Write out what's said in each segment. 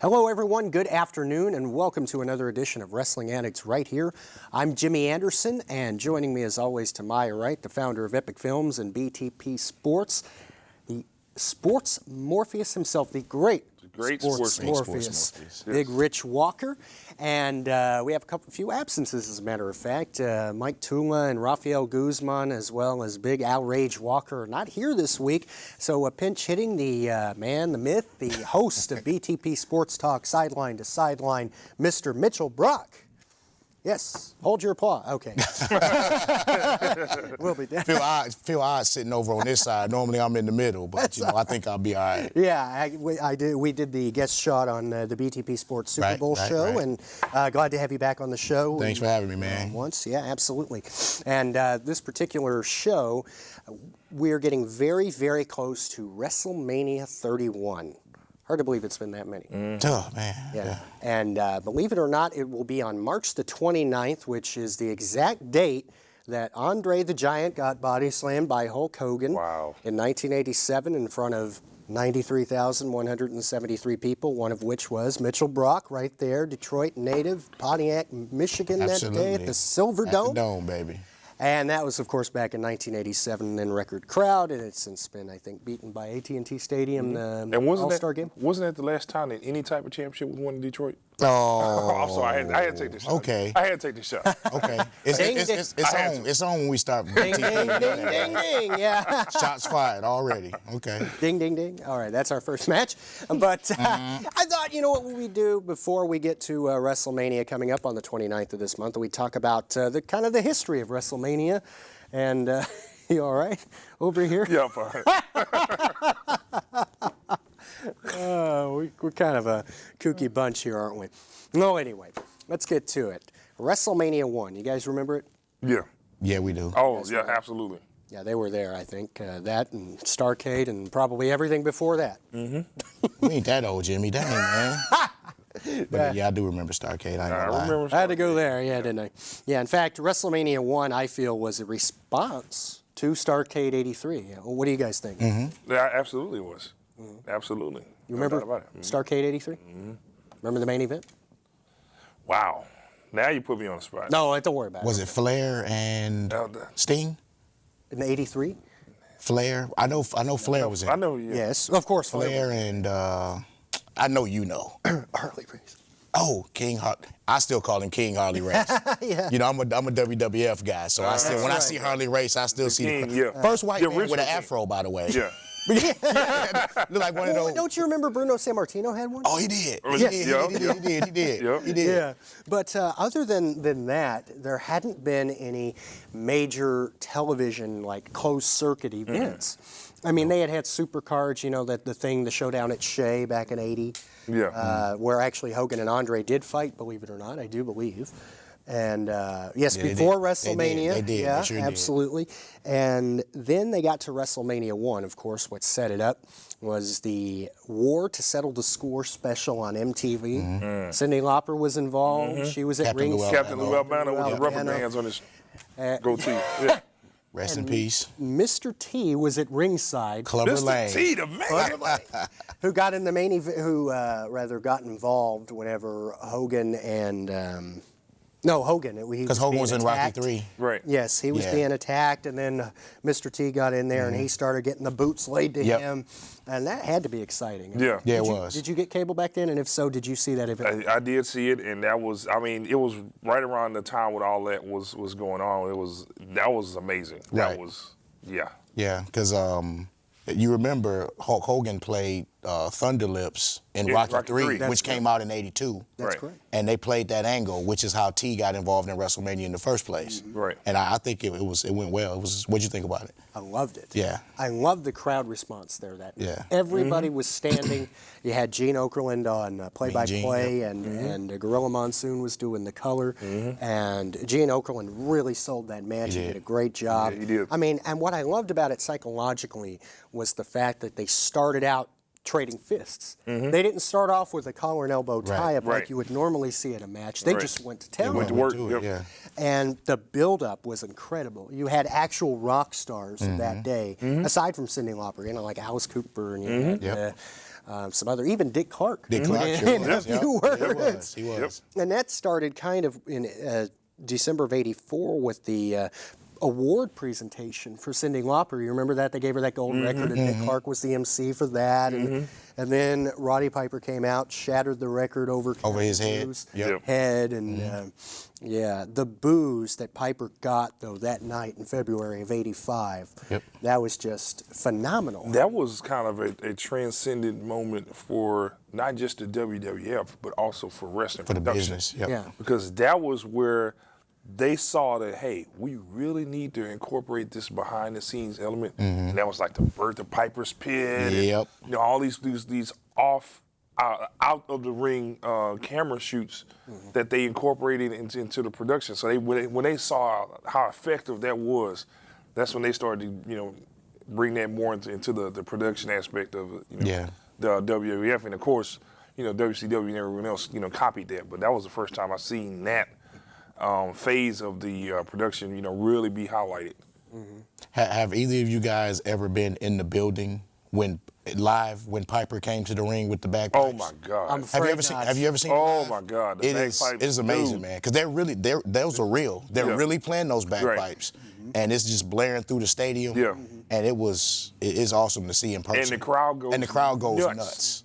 Hello everyone, good afternoon and welcome to another edition of Wrestling Addicts right here. I'm Jimmy Anderson and joining me as always to my right, the founder of Epic Films and BTP Sports, the sports Morpheus himself, the great sports Morpheus, yes. Big Rich Walker. And we have a few absences as a matter of fact. Mike Tula and Rafael Guzman as well as Big Outrage Walker are not here this week. So pinch hitting the man, the myth, the host of BTP Sports Talk Sideline to Sideline, Mr. Mitchell Brock. Yes, hold your applause. Okay. We'll be down. Feel odd sitting over on this side. Normally I'm in the middle, but I think I'll be all right. Yeah, we did the guest shot on the BTP Sports Super Bowl show, and glad to have you back on the show. Thanks for having me, man. Once, yeah, absolutely. And this particular show, we're getting very, very close to WrestleMania 31. Hard to believe it's been that many. Oh, man. Yeah. And believe it or not, it will be on March the 29th, which is the exact date that Andre the Giant got body slammed by Hulk Hogan in 1987 in front of 93,173 people, one of which was Mitchell Brock right there, Detroit native, Pontiac, Michigan that day at the Silver Dome. At the Dome, baby. And that was, of course, back in 1987 in record crowd, and it's since been, I think, beaten by AT&T Stadium, the All-Star game. Wasn't that the last time that any type of championship was won in Detroit? Oh. I'm sorry, I had to take this shot. Okay. I had to take this shot. Okay. It's on when we start. Ding, ding, ding, ding, ding, yeah. Shots fired already. Okay. Ding, ding, ding. All right, that's our first match. But I thought, you know what we do before we get to WrestleMania coming up on the 29th of this month, we talk about the kind of the history of WrestleMania. And you all right over here? Yeah, I'm fine. We're kind of a kooky bunch here, aren't we? No, anyway, let's get to it. WrestleMania 1, you guys remember it? Yeah. Yeah, we do. Oh, yeah, absolutely. Yeah, they were there, I think. That and Starrcade and probably everything before that. We ain't that old, Jimmy. Dang, man. But yeah, I do remember Starrcade. I had to go there, yeah, didn't I? Yeah, in fact, WrestleMania 1, I feel, was a response to Starrcade 83. What do you guys think? Yeah, absolutely was. Absolutely. You remember No doubt about it. Starrcade 83? Remember the main event? Wow. Now you put me on the spot. No, don't worry about it. Was it Flair and Sting? In the 83? Flair? I know Flair was in. I know, yeah. Yes, of course. Flair and I know you know. Harley Race. Oh, King Harley. I still call him King Harley Race. Yeah. You know, I'm a WWF guy, so I still when I see Harley Race, I still see King, the first white man with an King. afro, by the way. Yeah. Look like one of those. Don't you remember Bruno Sammartino had one? Oh, he did. Oh, He yeah. did. Yeah. He did. Yep. He did. Yeah, but other than that, there hadn't been any major television like closed circuit events. I mean, they had supercards, you know, the showdown at Shea back in '80, where actually Hogan and Andre did fight. Believe it or not, I do believe. And yes, before WrestleMania, they did. yeah, They sure absolutely. And then they got to WrestleMania 1. Of course, what set it up was the War to Settle the Score special on MTV. Cyndi Lauper was involved. She was at ringside. Captain Lou Albano with the rubber bands on his goatee. Yeah. Rest in peace. Mr. T was at ringside. Clubber Mr. Lang. T, the man. Who got in the main event? Who rather got involved whenever Hogan and Hogan. Because Hogan was in Rocky III. Right. Yes, he was being attacked, and then Mr. T got in there, and he started getting the boots laid to him, and that had to be exciting. Yeah. Yeah, it was. Did you get cable back then? And if so, did you see that event? I did see it, and that was, I mean, it was right around the time when all that was going on. That was amazing. Right. That was, yeah. Yeah, because you remember Hulk Hogan played Thunder Lips in Rocky III, which came out in '82. That's correct. And they played that angle, which is how T got involved in WrestleMania in the first place. Right. And I think it went well. What'd you think about it? I loved it. Yeah. I loved the crowd response there. Yeah. Everybody was standing. You had Gene Okerlund on play-by-play, and Gorilla Monsoon was doing the color. And Gene Okerlund really sold that match. He did a great job. Yeah, he did. I mean, and what I loved about it psychologically was the fact that they started out trading fists. They didn't start off with a collar and elbow tie-up like you would normally see at a match. They just went to town. Went to work. Yeah. And the build-up was incredible. You had actual rock stars that day, aside from Cyndi Lauper, you know, like Alice Cooper, and you had some other, even Dick Clark. Dick Clark, sure in a was. few words. He was. And that started kind of in December of '84 with the award presentation for Cyndi Lauper. You remember that? They gave her that gold record, and Dick Clark was the MC for that. And then Roddy Piper came out, shattered the record over his head. Head, and yeah, the boos that Piper got though that night in February of '85. That was just phenomenal. That was kind of a transcendent moment for not just the WWF, but also for wrestling For the production. business. Yeah. Because that was where they saw that, hey, we really need to incorporate this behind the scenes element. And that was like the birth of Piper's Pit. And, all these off, out of the ring camera shoots that they incorporated into the production. So when they saw how effective that was, that's when they started to, bring that more into the production aspect of the WWF. And of course, WCW and everyone else, copied that. But that was the first time I seen that phase of the production, really be highlighted. Have either of you guys ever been in the building when Piper came to the ring with the bagpipes? Oh my God! Have you ever seen? Oh my God! It is amazing, man, because those are real. They're really playing those bagpipes, and it's just blaring through the stadium. And it is awesome to see in person. And the crowd goes nuts.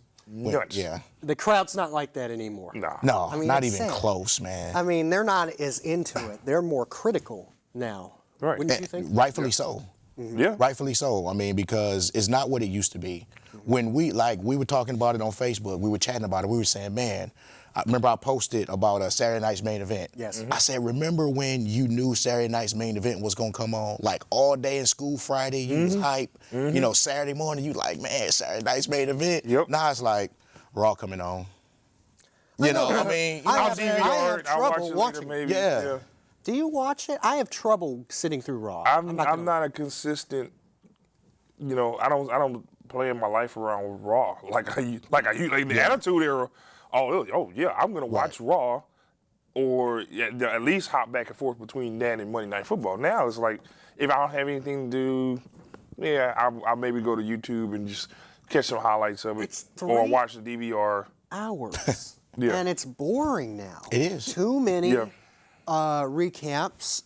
Yeah. The crowd's not like that anymore. No, I mean, not even close, man. I mean, they're not as into it. They're more critical now. Right. Wouldn't you think? Rightfully so. Yeah. Rightfully so. I mean, because it's not what it used to be. When we were talking about it on Facebook, we were chatting about it. We were saying, man, I remember I posted about Saturday night's main event. Yes. I said, remember when you knew Saturday night's main event was gonna come on? Like all day in school Friday, you was hype. Saturday morning, you like, man, Saturday night's main event. Now it's like, Raw coming on. I mean, I have I'll trouble watch watching. it later, maybe. Yeah. Do you watch it? I have trouble sitting through Raw. I'm not a consistent. I don't plan my life around Raw like I used in the Attitude Era. Oh yeah, I'm gonna watch Raw, or at least hop back and forth between that and Monday Night Football. Now it's like if I don't have anything to do, I'll maybe go to YouTube and just catch some highlights of it, or watch the DVR. Hours. And it's boring now. It is. Too many recaps.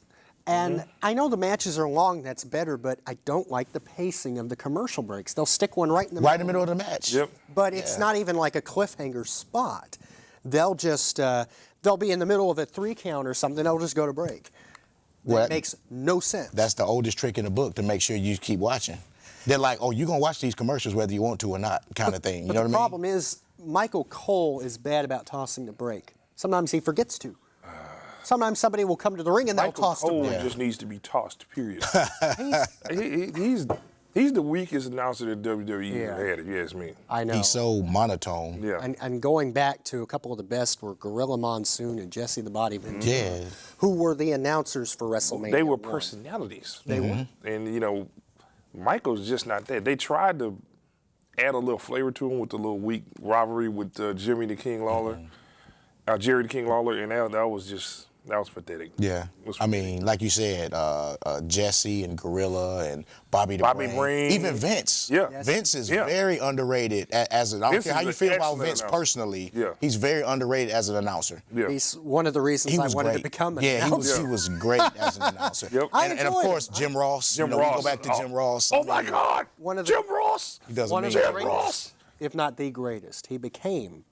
And I know the matches are long, that's better, but I don't like the pacing of the commercial breaks. They'll stick one right in the middle of the match. But it's not even like a cliffhanger spot. They'll just, they'll be in the middle of a 3 count or something, they'll just go to break. That makes no sense. That's the oldest trick in the book to make sure you keep watching. They're like, oh, you're going to watch these commercials whether you want to or not, kind of thing. You know what I mean? The problem is, Michael Cole is bad about tossing the break. Sometimes he forgets to. Sometimes somebody will come to the ring and they'll toss the break. Michael Cole just needs to be tossed, period. He's the weakest announcer that WWE ever had, if you ask me. I know. He's so monotone. Yeah. And going back to a couple of the best were Gorilla Monsoon and Jesse the Body Ventura. Yeah. Who were the announcers for WrestleMania. They were personalities. They were. And, Michael's just not that. They tried to add a little flavor to him with the little weak rivalry with Jerry the King Lawler, and that was pathetic. Yeah. I mean, like you said, Jesse and Gorilla and Bobby the Brain. Even Vince. Yeah. Vince is very underrated as an. I don't care how you feel about Vince personally. Yeah. He's very underrated as an announcer. Yeah. He's one of the reasons I wanted to become an announcer. He was great as an announcer. And of course, Jim Ross. Jim Ross. We go back to Jim Ross. Oh my God. Jim Ross. He does one of amazing. the greatest, if not the greatest. He became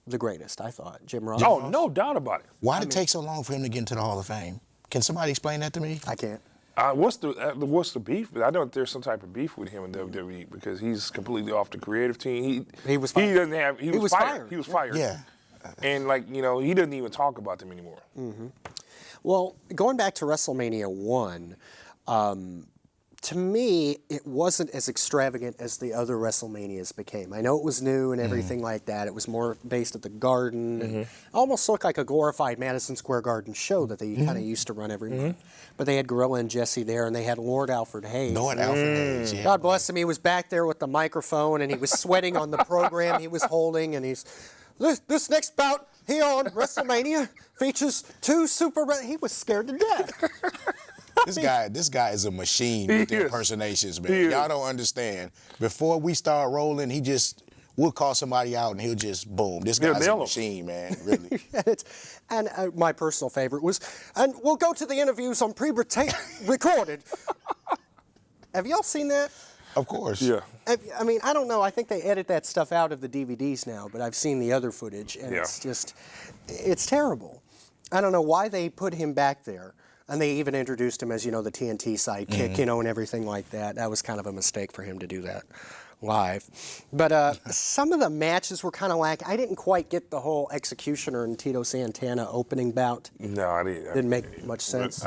the greatest, I thought, Jim Ross. Oh, no doubt about it. Why did it take so long for him to get into the Hall of Fame? Can somebody explain that to me? I can't. What's the beef? I know there's some type of beef with him in WWE because he's completely off the creative team. He was fired. He doesn't have. He was fired. He was fired. Yeah. And he doesn't even talk about them anymore. Well, going back to WrestleMania 1, to me, it wasn't as extravagant as the other WrestleManias became. I know it was new and everything like that. It was more based at the Garden. And almost looked like a glorified Madison Square Garden show that they kind of used to run every month. But they had Gorilla and Jesse there, and they had Lord Alfred Hayes. Yeah. God bless him. He was back there with the microphone, and he was sweating on the program he was holding, and this next bout here on WrestleMania features 2 he was scared to death. This guy is a machine with the impersonations, man. Y'all don't understand. Before we start rolling, we'll call somebody out and he'll just boom. This guy's a machine, man. Really. And my personal favorite was, and we'll go to the interviews on recorded. Have y'all seen that? Of course. Yeah. I mean, I don't know. I think they edit that stuff out of the DVDs now, but I've seen the other footage, and it's terrible. I don't know why they put him back there. And they even introduced him as, the TNT sidekick, and everything like that. That was kind of a mistake for him to do that live. But some of the matches were kind of like, I didn't quite get the whole Executioner and Tito Santana opening bout. No, I didn't. Didn't make much sense.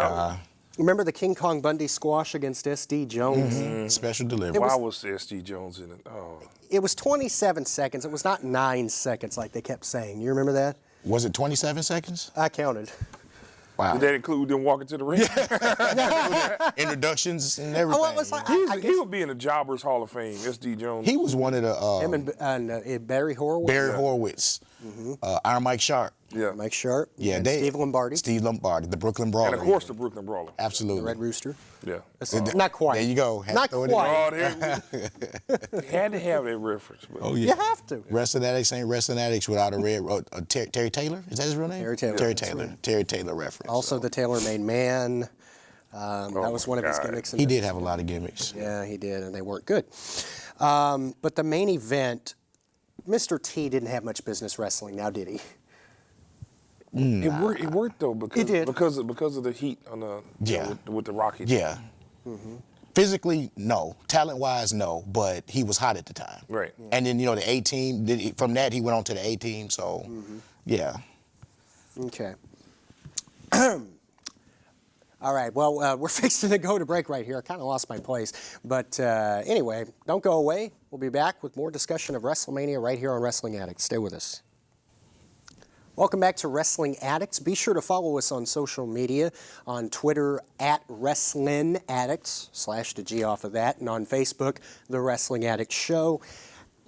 Remember the King Kong Bundy squash against S.D. Jones? Special delivery. Why was S.D. Jones in it? Oh. It was 27 seconds. It was not 9 seconds like they kept saying. You remember that? Was it 27 seconds? I counted. Wow. Did that include them walking to the ring? Introductions and everything. Well, it was like, He would be in the Jobbers Hall of Fame, S.D. Jones. He was one of the... him and Barry Horowitz. Barry Horowitz. Iron Mike Sharp. Yeah. Mike Sharp. Yeah, and Steve Lombardi. Steve Lombardi, the Brooklyn Brawler. And of course the Brooklyn Brawler. Absolutely. The Red Rooster. Yeah. Not quite. There you go. Not quite. Oh, had to have that reference. But. Oh, yeah. You have to. Wrestling Addicts ain't Wrestling Addicts without a red... Terry Taylor? Is that his real name? Terry Taylor. Terry Taylor. Terry Taylor reference. Also the Tailor-Made Man. That was one of his gimmicks. He did have a lot of gimmicks. Yeah, he did, and they weren't good. But the main event, Mr. T didn't have much business wrestling now, did he? It worked though because It did. because of the heat on the with the Rockets. Yeah. Physically, no. Talent-wise, no. But he was hot at the time. Right. And then, the A-team, from that, he went on to the A-team. So, yeah. Okay. All right, well, we're fixing to go to break right here. I kind of lost my place. But anyway, don't go away. We'll be back with more discussion of WrestleMania right here on Wrestling Addicts. Stay with us. Welcome back to Wrestling Addicts. Be sure to follow us on social media, on Twitter at Wrestling Addicts, / the G off of that, and on Facebook, The Wrestling Addicts Show.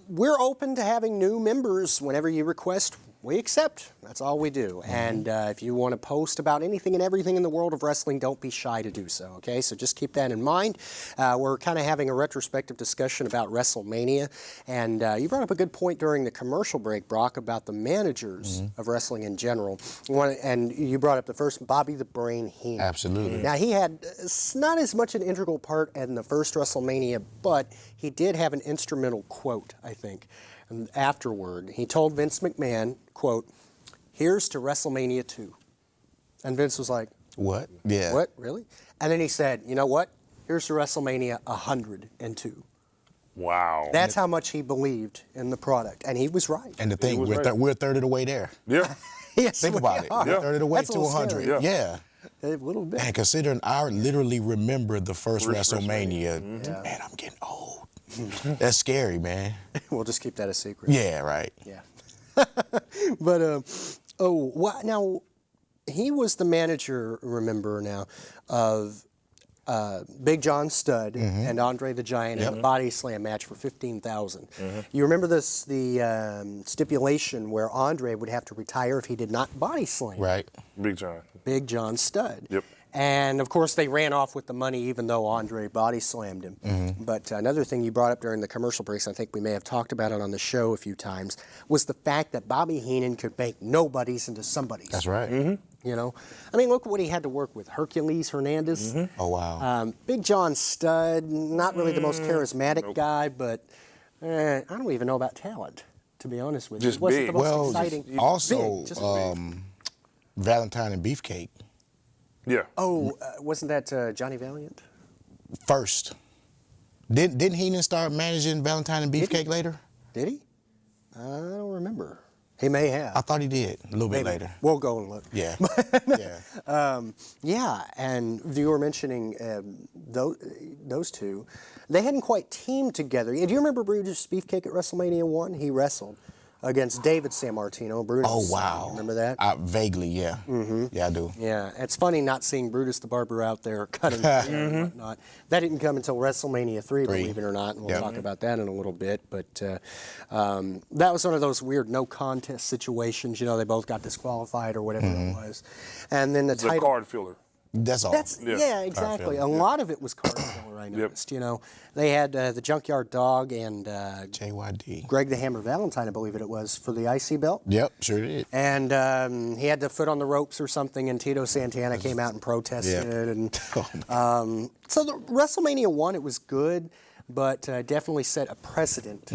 We're open to having new members. Whenever you request, we accept. That's all we do. And if you want to post about anything and everything in the world of wrestling, don't be shy to do so, okay? So just keep that in mind. We're kind of having a retrospective discussion about WrestleMania. And you brought up a good point during the commercial break, Brock, about the managers of wrestling in general. And you brought up the first, Bobby the Brain Heenan. Absolutely. Now, he had not as much an integral part in the first WrestleMania, but he did have an instrumental quote, I think. And afterward, he told Vince McMahon, quote, "Here's to WrestleMania 2. And Vince was like, What? Yeah. What? Really? And then he said, you know what? Here's to WrestleMania 102. Wow. That's how much he believed in the product. And he was right. And the thing, was we're, right. We're a third of the way there. Yeah. Yes, Think we about it. are. We're a third of the way That's a to little 100. scary. Yeah. A little bit. And considering I literally remember the first WrestleMania, Yeah. man, I'm getting old. That's scary, man. We'll just keep that a secret. Yeah, right. Yeah. But, now, he was the manager, remember now, of Big John Studd and Andre the Giant in a body slam match for $15,000. You remember the stipulation where Andre would have to retire if he did not body slam Right. Big John Studd. Yep. And, of course, they ran off with the money even though Andre body slammed him. But another thing you brought up during the commercial breaks, I think we may have talked about it on the show a few times, was the fact that Bobby Heenan could make nobodies into somebodies. That's right. You know? I mean, look what he had to work with. Hercules Hernandez. Oh, wow. Big John Studd, not really the most charismatic guy, but I don't even know about talent, to be honest with you. Just He wasn't big. the most Well, exciting. also, Big, just Valentine and Beefcake. Yeah. wasn't that Johnny Valiant? First. Didn't Heenan start managing Valentine and Beefcake later? Did he? I don't remember. He may have. I thought he did a little bit later. We'll go and look. Yeah. Yeah. Yeah, and you were mentioning those two. They hadn't quite teamed together. Do you remember Brutus Beefcake at WrestleMania 1? He wrestled against David Sammartino. Brutus. Oh, wow. Remember that? Vaguely, yeah. Yeah, I do. Yeah, it's funny not seeing Brutus the Barber out there cutting and whatnot. That didn't come until WrestleMania 3, believe it or not, and we'll talk about that in a little bit. But that was one of those weird no contest situations. You know, they both got disqualified or whatever it was. And then the It's a title. card filler. That's all. Yeah, exactly. A lot of it was card filler. wrestler I noticed. You know, they had the Junkyard Dog and JYD. Greg the Hammer Valentine, I believe it was, for the IC belt. Yep, sure did. And he had the foot on the ropes or something, and Tito Santana came out and protested. And so the WrestleMania 1, it was good, but definitely set a precedent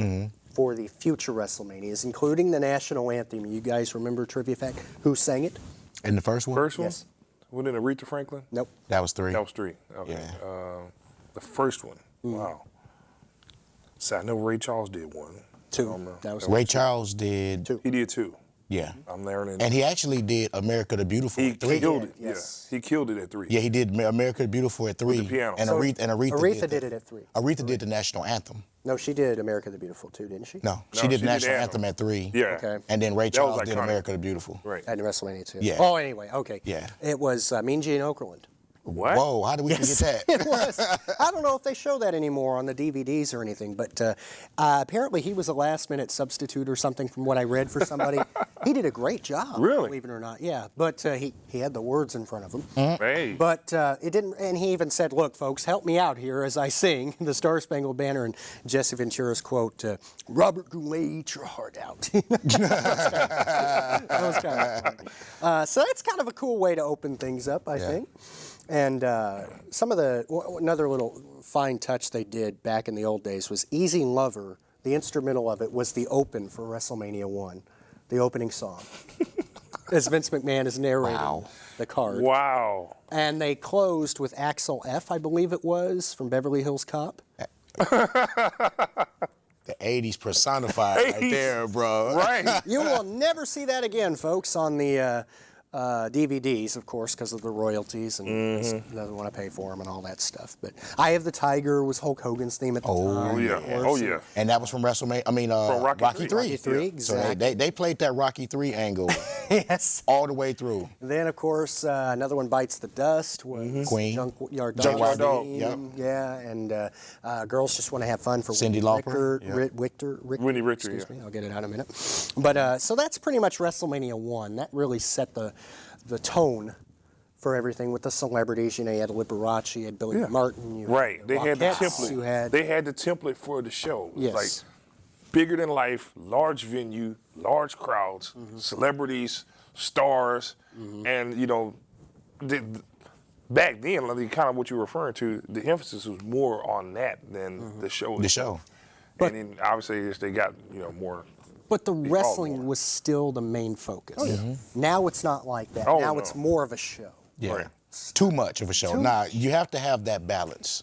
for the future WrestleManias, including the national anthem. You guys remember, trivia fact, who sang it? In the first one? First one? Yes. Wasn't it Aretha Franklin? Nope. That was 3. That was 3. Okay. Yeah. The first one. Wow. So I know Ray Charles did one. 2. That was Ray Charles did 2. He did 2. Yeah. I'm learning. And he actually did America the Beautiful. He at 3. killed it. Yes. Yeah. He killed it at 3. Yeah, he did America the Beautiful at 3. With the piano. And So Aretha did it at 3. Aretha did the national anthem. No, she did America the Beautiful too, didn't she? No, she No, did she did national Anthem. anthem at 3. Yeah. Okay. And then Ray That was Charles did iconic. America the Beautiful. Right. And WrestleMania too. Yeah. Oh, anyway, okay. Yeah. It was Mean Gene Okerlund. What? Whoa, how did we forget that? It was. I don't know if they show that anymore on the DVDs or anything, but apparently he was a last-minute substitute or something from what I read for somebody. He did a great job, Really? believe it or not. Yeah, but he had the words in front of him. Hey. But it didn't, and he even said, "Look, folks, help me out here as I sing the Star Spangled Banner." And Jesse Ventura's quote, "Robert Goulet, eat your heart out." That was kind of funny. So that's kind of a cool way to open things up, I think. And another little fine touch they did back in the old days was Easy Lover. The instrumental of it was the open for WrestleMania 1, the opening song. As Vince McMahon is narrating the card. Wow. And they closed with Axel F., I believe it was, from Beverly Hills Cop. The 80s personified right there, bro. Right. You will never see that again, folks, on the DVDs, of course, because of the royalties and doesn't want to pay for them and all that stuff. But Eye of the Tiger was Hulk Hogan's theme at the time. Oh, yeah. of course. Oh, yeah. And that was from WrestleMania. I mean, From Rocky 3. Rocky 3, Yeah. exactly. So they played that Rocky 3 angle Yes. all the way through. Then, of course, another one, Bites the Dust, was Queen. Junkyard Junkyard Dog, yep. Yeah, and Girls Just Want to Have Fun for Cyndi Lauper, Winnie Richter, Excuse me, I'll get it out in a minute. But so that's pretty much WrestleMania 1. That really set the tone for everything with the celebrities. You know, you had Liberace, you had Billy Martin. You Right. They had the Rockettes, template. you had- They had the template for the show. Yes. Like bigger than life, large venue, large crowds, celebrities, stars, and you know, back then, like kind of what you were referring to, the emphasis was more on that than the show. The itself. show. And then obviously as they got more. But the more. wrestling was still the main focus. Now it's not like that. Oh, now no. it's more of a show. Yeah. Right. Too much of a show. Now, you have to have that balance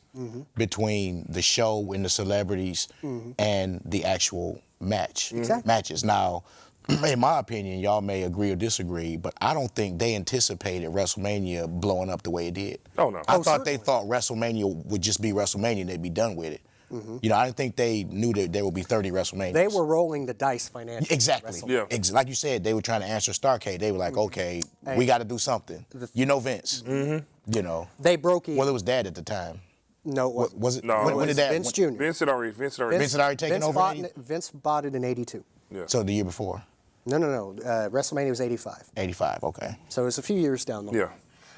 between the show and the celebrities and the actual matches. Now, in my opinion, y'all may agree or disagree, but I don't think they anticipated WrestleMania blowing up the way it did. Oh, no. I Oh, thought they thought WrestleMania would just be WrestleMania and they'd be done with it. You know, I didn't think they knew that there would be 30 WrestleManias. They were rolling the dice financially. Exactly. Yeah. Like you said, they were trying to answer Starcade. They were like, okay, we got to do something. You know Vince. You know. They broke even. Well, it was Dad at the time. No, it wasn't. Was it? No, when it did that? Vince Jr. Vince had already. Vince had already taken over. Vince bought it in '82. Yeah. So the year before, No. WrestleMania was '85. 85. Okay. So it was a few years down the line. Yeah.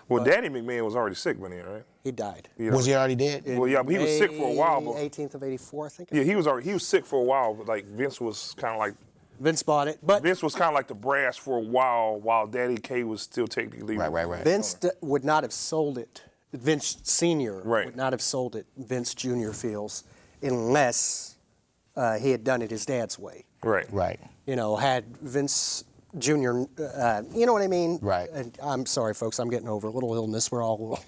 Well, Daddy McMahon was already sick by then, right? He died. Yeah. Was he already dead? Well, yeah, but he was sick for a while. But 18th of '84, I think. yeah, he was sick for a while. But like Vince was kind of like Vince bought it, but Vince was kind of like the brass for a while Daddy K was still technically Right. Vince would not have sold it. Vince Sr. Right. would not have sold it, Vince Jr. feels, unless he had done it his dad's way. Right. You know, had Vince Jr., you know what I mean? Right. And I'm sorry, folks, I'm getting over a little illness. We're all,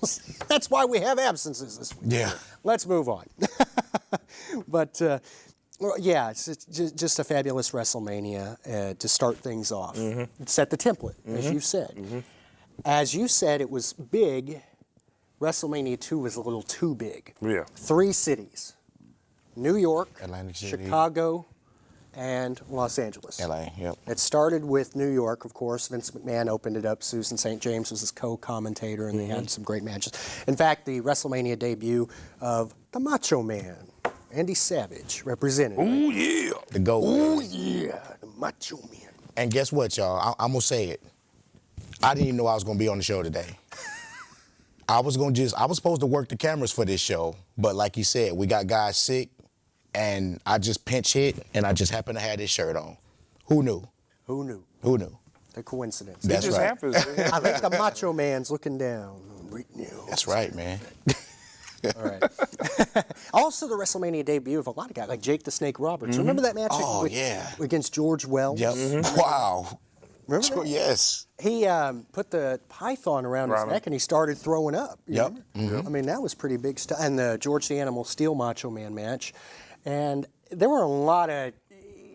that's why we have absences this week. Yeah. Let's move on. But, yeah, it's just a fabulous WrestleMania to start things off. Set the template, as you said. As you said, it was big. WrestleMania 2 was a little too big. Yeah. 3 cities: New York, Atlantic City. Chicago, and Los Angeles. LA. Yep. It started with New York, of course. Vince McMahon opened it up. Susan St. James was his co-commentator, and they had some great matches. In fact, the WrestleMania debut of the Macho Man, Andy Savage, represented. Ooh yeah. The GOAT. Oh, yeah, the Macho Man. And guess what, y'all? I'm gonna say it. I didn't even know I was gonna be on the show today. I was supposed to work the cameras for this show, but like you said, we got guys sick, and I just pinch hit, and I just happened to have this shirt on. Who knew? Who knew? Who knew? The coincidence. That's It just right. happens. I think the Macho Man's looking down. That's right, man. All right. Also, the WrestleMania debut of a lot of guys, like Jake the Snake Roberts. Remember that match Oh, yeah. against George Wells? Yep. Wow. Remember that? Yes. He put the python around his neck and he started throwing up. You Yep. remember? I mean, that was pretty big stuff. And the George the Animal Steel Macho Man match. And there were a lot of,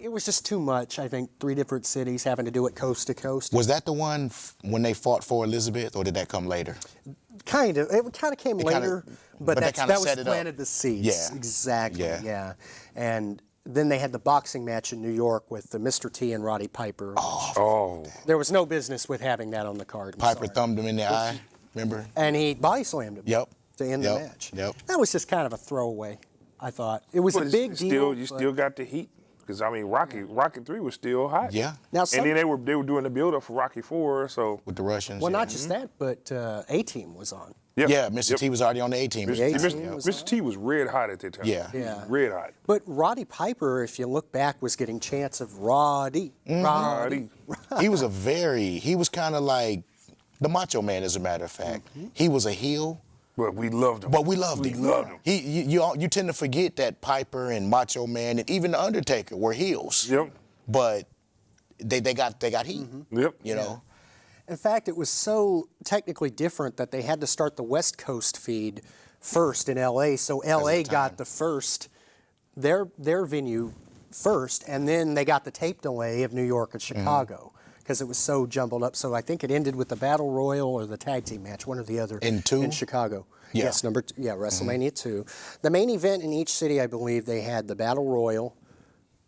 it was just too much, I think, 3 different cities having to do it coast to coast. Was that the one when they fought for Elizabeth, or did that come later? Kind of. It kind of came later, but that kinda that was set it up. planted the seeds. Yeah. Exactly, Yeah. yeah. And then they had the boxing match in New York with the Mr. T and Roddy Piper. Oh. There was no business with having that on the card. I'm Piper sorry. thumbed him in the eye, remember? And he body slammed him. Yep. To end Yep. the match. Yep. That was just kind of a throwaway, I thought. It was a big deal. You but- still got the heat. Because, I mean, Rocky 3 was still hot. Yeah. Now, And then they were doing the build-up for Rocky 4, so. With the Russians. well, yeah. not just that, but A-Team was on. Yep. Yeah, Mr. Yep. T was already on the A-team. The A-Team was Mr. T was red hot at that time. Yeah. He was Yeah. red hot. But Roddy Piper, if you look back, was getting chants of Roddy, Roddy. He was he was kind of like the Macho Man, as a matter of fact. He was a heel, But we loved him. but we loved him. loved him. You tend to forget that Piper and Macho Man and even the Undertaker were heels. Yep. But they got heat. Yep. You know. In fact, it was so technically different that they had to start the West Coast feed first in LA. So LA got the first, their venue first, and then they got the tape delay of New York and Chicago because it was so jumbled up. So I think it ended with the Battle Royal or the tag team match, one or the other. In 2? In Chicago. Yeah. Yes, number 2. Yeah, WrestleMania 2. The main event in each city, I believe, they had the Battle Royal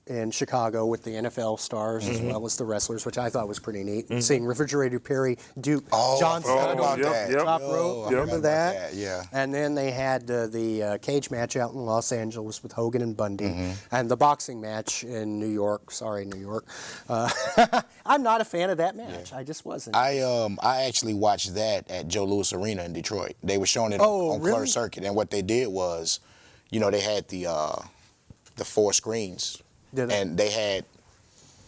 in Chicago with the NFL stars as well as the wrestlers, which I thought was pretty neat. Seeing Refrigerator Perry dupe John Cena about on that. the top Yep. rope. I Remember forgot about that? that, yeah. And then they had the cage match out in Los Angeles with Hogan and Bundy, and the boxing match in New York. Sorry, New York. I'm not a fan of that match. I just wasn't. I actually watched that at Joe Louis Arena in Detroit. They were showing it on really? Closed Circuit, and what they did was, they had the 4 screens, and they had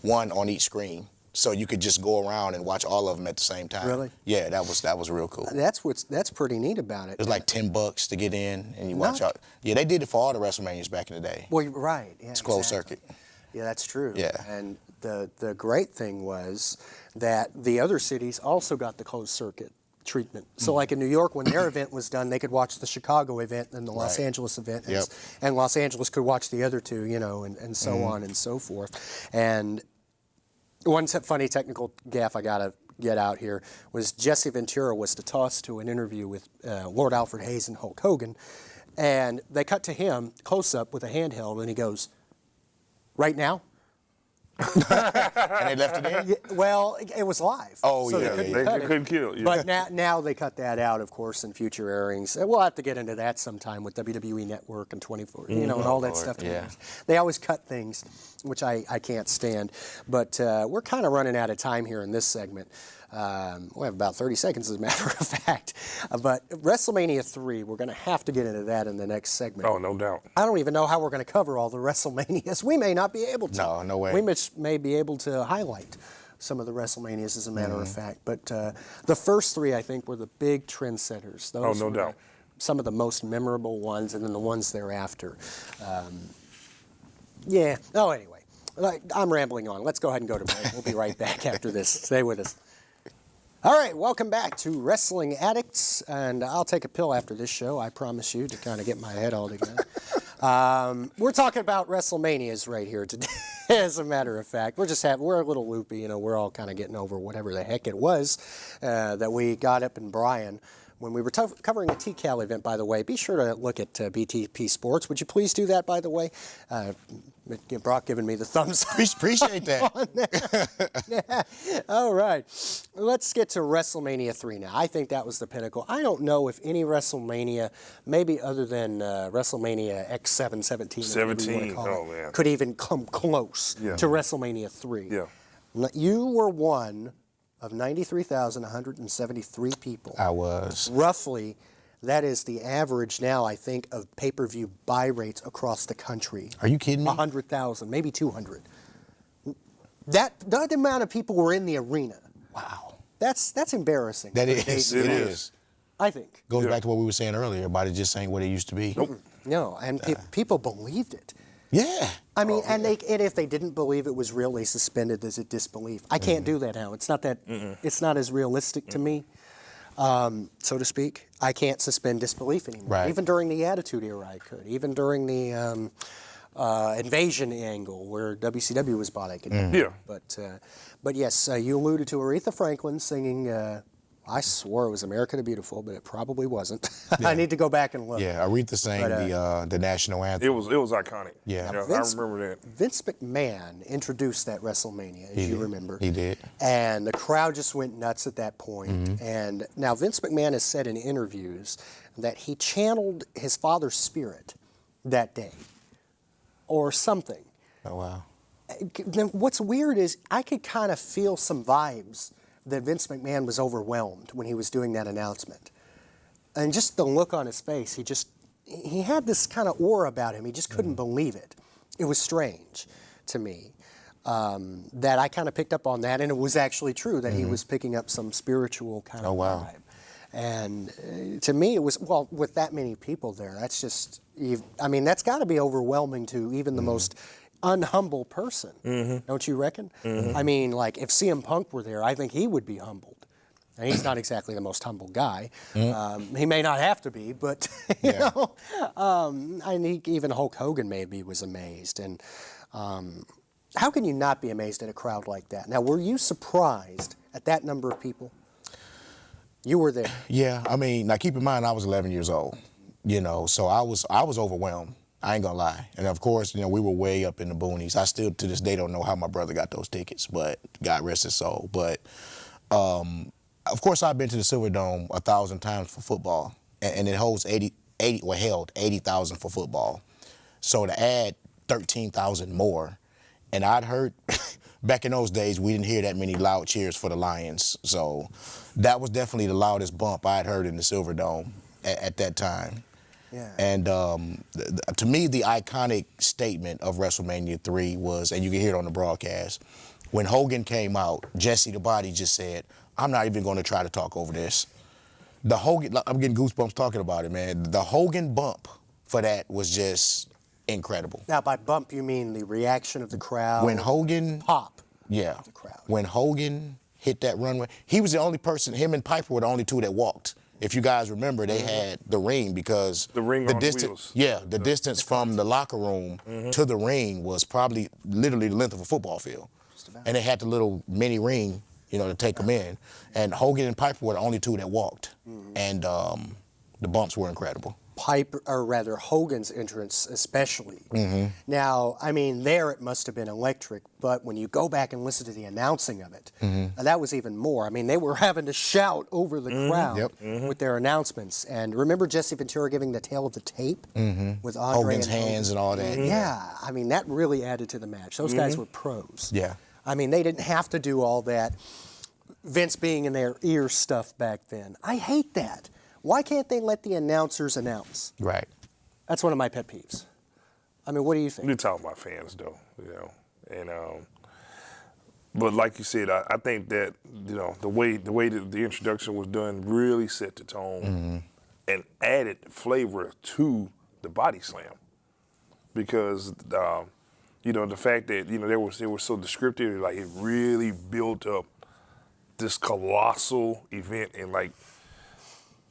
one on each screen, so you could just go around and watch all of them at the same time. Really? Yeah, that was real cool. That's pretty neat about it. It was like $10 to get in, and you watch Not- all. Yeah, they did it for all the WrestleManias back in the day. Well, you're right. Yeah, It's closed exactly. circuit. Yeah, that's true. Yeah. And the great thing was that the other cities also got the closed circuit treatment. So like in New York, when their event was done, they could watch the Chicago event and the Los Right. Angeles event. Yep. And Los Angeles could watch the other two, and so on and so forth. And one funny technical gaffe I got to get out here was Jesse Ventura was to toss to an interview with Lord Alfred Hayes and Hulk Hogan. And they cut to him close up with a handheld, and he goes, "Right now?" And they left it in? Yeah, well, it was live. Oh, so yeah, They couldn't, yeah, cut They it. couldn't kill it. Yeah. But now they cut that out, of course, in future airings. We'll have to get into that sometime with WWE Network and 24, and all that stuff. Yeah. They always cut things, which I can't stand. But we're kind of running out of time here in this segment. We have about 30 seconds, as a matter of fact. But WrestleMania 3, we're going to have to get into that in the next segment. Oh, no doubt. I don't even know how we're going to cover all the WrestleManias. We may not be able to. No, no way. We may be able to highlight some of the WrestleManias, as a matter of fact. But the first 3, I think, were the big trendsetters. Those no were doubt. some of the most memorable ones, and then the ones thereafter. Yeah. Oh, anyway. I'm rambling on. Let's go ahead and go to break. We'll be right back after this. Stay with us. All right, welcome back to Wrestling Addicts, and I'll take a pill after this show, I promise you, to kind of get my head all together. We're talking about WrestleManias right here today, as a matter of fact. We're a little loopy, we're all kind of getting over whatever the heck it was that we got up in Bryan. When we were covering a TCAL event, by the way, be sure to look at BTP Sports. Would you please do that, by the way? Brock giving me the thumbs up. Appreciate that. Yeah. All right. Let's get to WrestleMania 3 now. I think that was the pinnacle. I don't know if any WrestleMania, maybe other than WrestleMania X7, 17, 17, oh, man. could even come close Yeah. to WrestleMania 3. Yeah. You were one of 93,173 people. I was. Roughly, that is the average now, I think, of pay-per-view buy rates across the country. Are you kidding me? 100,000, maybe 200. That amount of people were in the arena. Wow. That's embarrassing. That for is. Dayton. It is. I think. Goes back to what we were saying earlier. Everybody just ain't what it used to be. Nope. No, and people believed it. Yeah. I mean, and if they didn't believe it was real, they suspended as a disbelief. I can't do that now. It's not that. It's not as realistic to me, so to speak. I can't suspend disbelief anymore. Right. Even during the Attitude Era, I could. Even during the invasion angle where WCW was bought, I could. Yeah. But yes, you alluded to Aretha Franklin singing. I swore it was America the Beautiful, but it probably wasn't. I need to go back and look. Yeah, Aretha sang the national anthem. It was iconic. Yeah. I remember that. Vince McMahon introduced that WrestleMania, as you remember. He did. And the crowd just went nuts at that point. Mm-hmm. And now Vince McMahon has said in interviews that he channeled his father's spirit that day or something. Oh, wow. Then what's weird is I could kind of feel some vibes that Vince McMahon was overwhelmed when he was doing that announcement. And just the look on his face, he had this kind of aura about him. He just couldn't believe it. It was strange to me that I kind of picked up on that, and it was actually true that he was picking up some spiritual kind of vibe. And to me, it was, well, with that many people there, that's just, I mean, that's got to be overwhelming to even the most unhumble person, don't you reckon? I mean, like, if CM Punk were there, I think he would be humbled. And he's not exactly the most humble guy. He may not have to be, but, you know, even Hulk Hogan maybe was amazed. And how can you not be amazed at a crowd like that? Now, were you surprised at that number of people? You were there. Yeah, I mean, now keep in mind, I was 11 years old, you know, so I was overwhelmed. I ain't gonna lie. And of course, you know, we were way up in the boonies. I still, to this day, don't know how my brother got those tickets, but God rest his soul. But, of course, I've been to the Silverdome 1,000 times for football, and it holds 80,000 for football. So to add 13,000 more, and I'd heard, back in those days, we didn't hear that many loud cheers for the Lions. So that was definitely the loudest bump I'd heard in the Silverdome at that time. Yeah. And to me, the iconic statement of WrestleMania 3 was, and you can hear it on the broadcast, when Hogan came out, Jesse the Body just said, "I'm not even going to try to talk over this." The Hogan, I'm getting goosebumps talking about it, man. The Hogan bump for that was just incredible. Now, by bump, you mean the reaction of the crowd? When Hogan... Pop. Yeah. The crowd. When Hogan hit that runway, he was the only person, him and Piper were the only two that walked. If you guys remember, they had the ring because the ring on distance. wheels. Yeah, the distance from the locker room to the ring was probably literally the length of a football field, and they had the little mini ring, you know, to take them in. And Hogan and Piper were the only two that walked, and the bumps were incredible. Hogan's entrance especially. Now, I mean, there it must have been electric, but when you go back and listen to the announcing of it, that was even more. I mean, they were having to shout over the crowd with their announcements. And remember Jesse Ventura giving the tale of the tape with Andre Hogan's and hands and all that. Yeah, I mean, that really added to the match. Those guys were pros. Yeah. I mean, they didn't have to do all that Vince being in their ear stuff back then. I hate that. Why can't they let the announcers announce? Right. That's one of my pet peeves. I mean, what do you think? You're talking about fans, though, you know, and but like you said, I think that, you know, the way that the introduction was done really set the tone and added flavor to the body slam, because you know, the fact that, you know, they were so descriptive, like it really built up this colossal event, and like,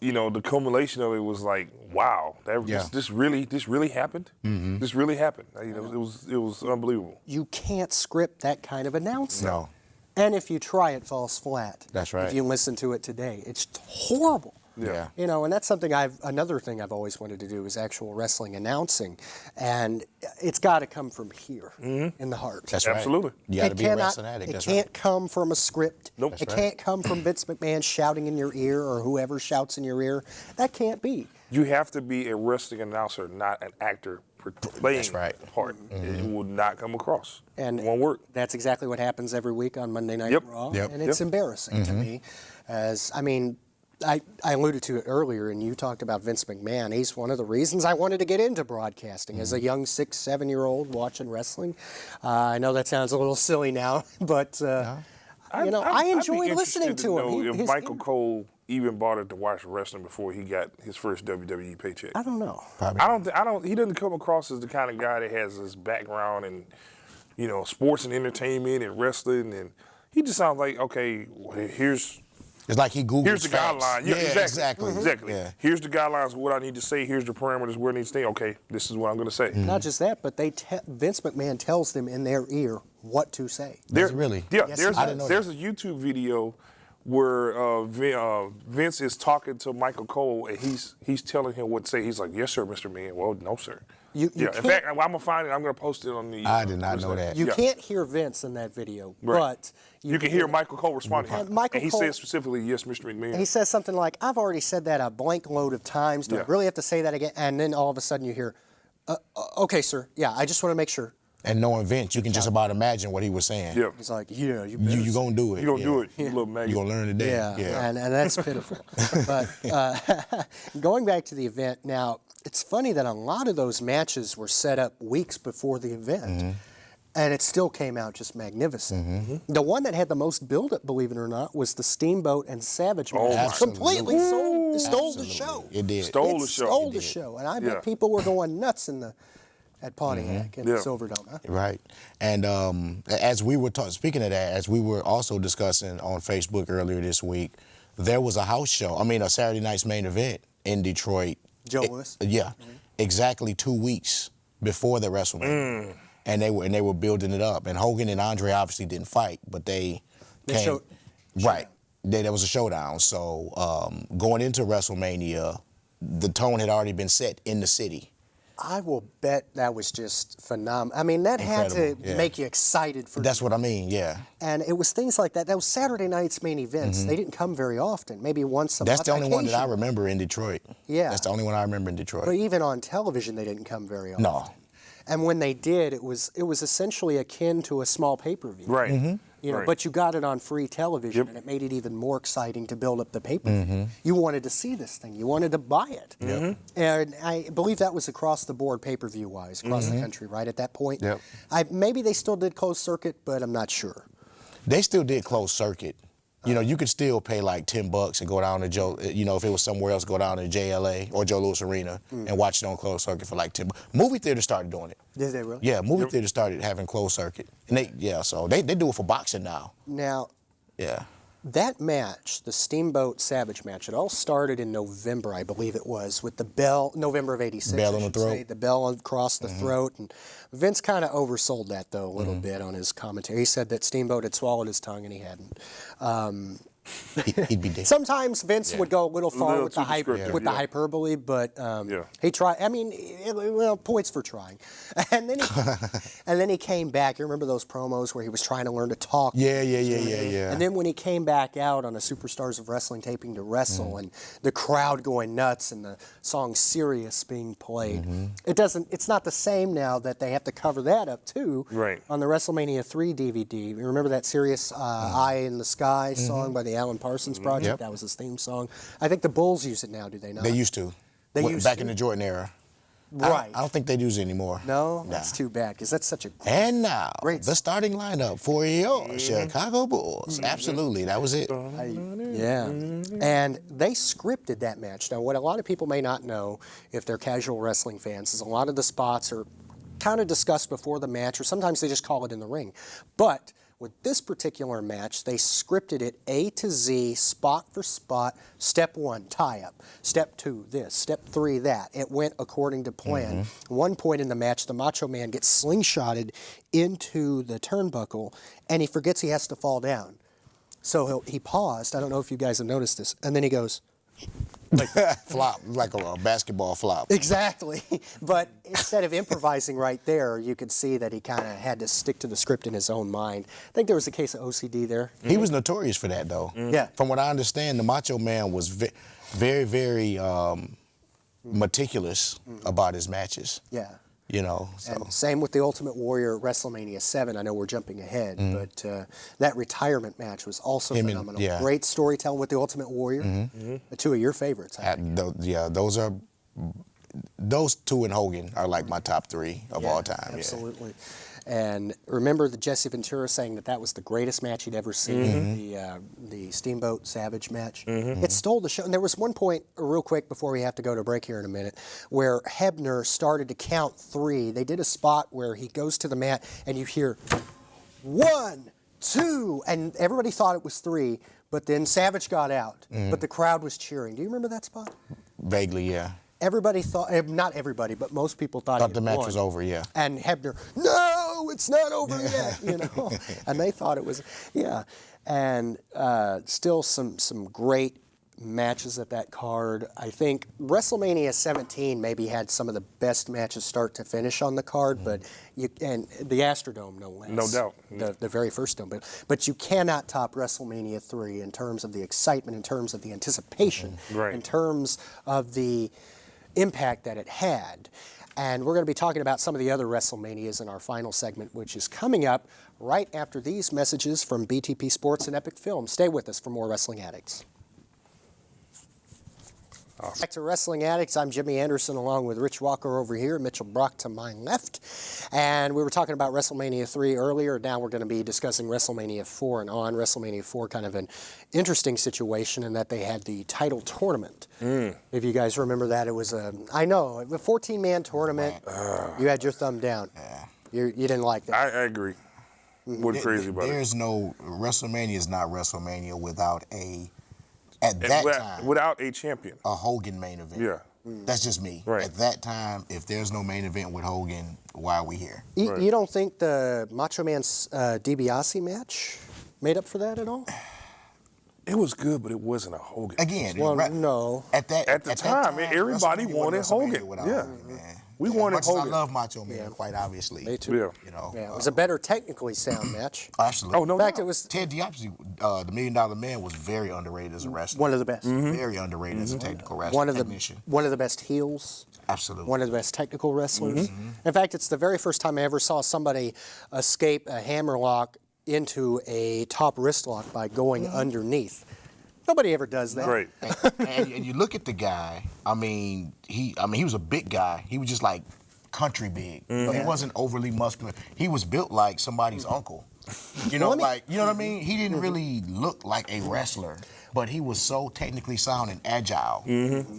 you know, the culmination of it was like, wow, this really happened. This really happened. You know, it was unbelievable. You can't script that kind of announcing. No. And if you try, it falls flat. That's right. If you listen to it today, it's horrible. Yeah. You know, and that's something another thing I've always wanted to do is actual wrestling announcing, and it's got to come from here in the heart. That's right. Absolutely. You got to be a wrestling addict. That's right. It can't come from a script. Nope. It can't come from Vince McMahon shouting in your ear or whoever shouts in your ear. That can't be. You have to be a wrestling announcer, not an actor, playing That's right. part. It will not come across. And it won't work. That's exactly what happens every week on Monday Night Yep. Raw, Yep. and it's Yep. embarrassing to me. As I mean, I alluded to it earlier, and you talked about Vince McMahon. He's one of the reasons I wanted to get into broadcasting as a young 6, 7-year-old watching wrestling. I know that sounds a little silly now, but I enjoyed listening to him. If Michael Cole even bothered to watch wrestling before he got his first WWE paycheck. I don't know. Probably. He doesn't come across as the kind of guy that has his background in, sports and entertainment and wrestling, and he just sounds like, okay, here's It's like he Googles the facts. guideline. Yeah, Exactly. Yeah. Here's the guidelines of what I need to say. Here's the parameters where I need to stay. Okay, this is what I'm going to say. Not just that, but Vince McMahon tells them in their ear what to say. Does it really? Yeah, Yes, there's I didn't know a YouTube video where Vince is talking to Michael Cole and he's telling him what to say. He's like, "Yes, sir, Mr. Man." Well, no, sir. You In can't- fact, I'm gonna find it. I'm gonna post it on the. I did not know that. You Yeah. can't hear Vince in that video, Right. but You can hear Michael Cole responding, And Michael and he Cole- says specifically, "Yes, Mr. McMahon." He says something like, "I've already said that a blank load of times. Do I Yeah. really have to say that again?" And then all of a sudden you hear, "Okay, sir. Yeah, I just want to make sure." And knowing Vince, you can just about imagine what he was saying. Yeah. He's like, "Yeah, you You gonna do it. You gonna do it, you little maggot. You gonna learn today. Yeah, and that's pitiful. But going back to the event now, it's funny that a lot of those matches were set up weeks before the event, and it still came out just magnificent. The one that had the most build-up, believe it or not, was the Steamboat and Savage match. my It completely stole the Absolutely. show. It did. Stole It the show. stole It the did. show, and I Yeah. bet people were going nuts at Pontiac and Yeah. Silverdome. Huh? Right. And as we were speaking of that, as we were also discussing on Facebook earlier this week, there was a house show. I mean, a Saturday Night's Main Event in Detroit. Joe Louis? Yeah. Exactly 2 weeks before the WrestleMania. And they were building it up. And Hogan and Andre obviously didn't fight, but they came. showed- Right. There was a showdown. So going into WrestleMania, the tone had already been set in the city. I will bet that was just phenomenal. I mean, that had to Incredible, yeah. make you excited for That's what I mean, yeah. And it was things like that. That was Saturday night's main events. They didn't come very often, maybe once a month. That's the only one that I occasionally. remember in Detroit. Yeah. That's the only one I remember in Detroit. But even on television, they didn't come very often. No. And when they did, it was essentially akin to a small pay-per-view. Right. You know, Right. but you got it on free television, and it made it even more exciting to build up the pay-per-view. You wanted to see this thing. You wanted to buy it. And I believe that was across the board pay-per-view wise, across the country, right at that point. Yep. Maybe they still did closed circuit, but I'm not sure. They still did closed circuit. You know, you could still pay like $10 and go down to Joe. You know, if it was somewhere else, go down to JLA or Joe Louis Arena and watch it on closed circuit for like $10. Movie theaters started doing it. Did they really? Yeah, movie theaters started having closed circuit, and so they do it for boxing now. Now, Yeah. that match, the Steamboat Savage match, it all started in November, I believe it was, with the bell, November of '86. Bell I on the should throat. say, the bell across the throat. And Vince kind of oversold that, though, a little bit on his commentary. He said that Steamboat had swallowed his tongue, and he hadn't. He'd be dead. Sometimes Vince would go a little far little with the too descriptive, with the yeah. hyperbole, but he tried. I mean, well, points for trying. And then he came back. You remember those promos where he was trying to learn to talk? Yeah. And then when he came back out on a Superstars of Wrestling taping to wrestle, and the crowd going nuts, and the song "Sirius" being played, it's not the same now that they have to cover that up too. Right. On the WrestleMania 3 DVD, you remember that "Sirius" "Eye in the Sky" song by the Alan Parsons Project? Yep. That was his theme song. I think the Bulls use it now, do they not? They used to. They Back used to? in the Jordan era. Right. I don't think they use it anymore. No, Nah. that's too bad because that's such a. And now, Great. the starting lineup for your Chicago Bulls. Absolutely, that was it. Yeah. And they scripted that match. Now, what a lot of people may not know, if they're casual wrestling fans, is a lot of the spots are kind of discussed before the match, or sometimes they just call it in the ring. But with this particular match, they scripted it A to Z, spot for spot. Step 1, tie-up. Step 2, this. Step 3, that. It went according to plan. At one point in the match, the Macho Man gets slingshotted into the turnbuckle, and he forgets he has to fall down. So he paused. I don't know if you guys have noticed this. And then he goes, Flop, like a basketball flop. exactly. But instead of improvising right there, you could see that he kind of had to stick to the script in his own mind. I think there was a case of OCD there. He was notorious for that, though. Yeah. From what I understand, the Macho Man was very, very meticulous about his matches. Yeah. You know, so. And same with the Ultimate Warrior at WrestleMania 7. I know we're jumping ahead, but that retirement match was also phenomenal. Great storytelling with the Ultimate Warrior. Two of your favorites. Those two and Hogan are like my top 3 of all time. Absolutely. And remember the Jesse Ventura saying that was the greatest match he'd ever seen, the Steamboat Savage match. It stole the show. And there was one point, real quick, before we have to go to break here in a minute, where Hebner started to count 3. They did a spot where he goes to the mat and you hear 1, 2, and everybody thought it was 3, but then Savage got out, but the crowd was cheering. Do you remember that spot? Vaguely, yeah. Everybody thought, not everybody, but most people thought the match was over, yeah. And Hebner, no, it's not over yet, you know. And they thought it was, And still some great matches at that card. I think WrestleMania 17 maybe had some of the best matches start to finish on the card, but and the Astrodome, no less. No doubt. The very first dome. But you cannot top WrestleMania 3 in terms of the excitement, in terms of the anticipation, in terms of the impact that it had. And we're going to be talking about some of the other WrestleManias in our final segment, which is coming up right after these messages from BTP Sports and Epic Films. Stay with us for more Wrestling Addicts. Awesome. Back to Wrestling Addicts. I'm Jimmy Anderson along with Rich Walker over here, Mitchell Brock to my left. And we were talking about WrestleMania 3 earlier. Now we're going to be discussing WrestleMania 4 and on. WrestleMania 4, kind of an interesting situation in that they had the title tournament. If you guys remember that, it was a 14-man tournament. You had your thumb down. You didn't like that. I agree. Wasn't crazy about it. There's no, WrestleMania is not WrestleMania without without a champion. A Hogan main event. Yeah. That's just me. Right. At that time, if there's no main event with Hogan, why are we here? You don't think the Macho Man's DiBiase match made up for that at all? It was good, but it wasn't a Hogan. Again, no. At the time, everybody wanted Hogan. Yeah. We wanted Hogan. I love Macho Man, quite obviously. Me too. Yeah. You know, it was a better technically sound match. Absolutely. Oh, no. In fact, it was Ted DiBiase, the $1 Million Man, was very underrated as a wrestler. one of the best. Very underrated as a technical wrestler. One of the best heels. Absolutely. One of the best technical wrestlers. In fact, it's the very first time I ever saw somebody escape a hammerlock into a top wrist lock by going underneath. Nobody ever does that. Right. and you look at the guy. I mean, he was a big guy. He was just like country big. He wasn't overly muscular. He was built like somebody's uncle. You know, you know what I mean? He didn't really look like a wrestler, but he was so technically sound and agile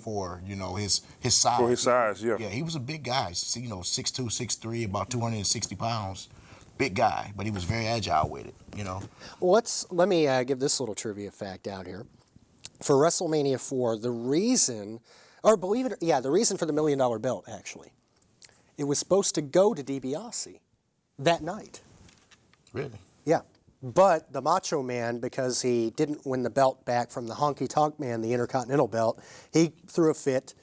for, his size. For his size, yeah. Yeah, he was a big guy. 6'2", 6'3", about 260 pounds. Big guy, but he was very agile with it, Well, let me give this little trivia fact out here. For WrestleMania 4, the reason for the $1 million belt, actually, it was supposed to go to DiBiase that night. Really? Yeah. But the Macho Man, because he didn't win the belt back from the Honky Tonk Man, the Intercontinental belt, he threw a fit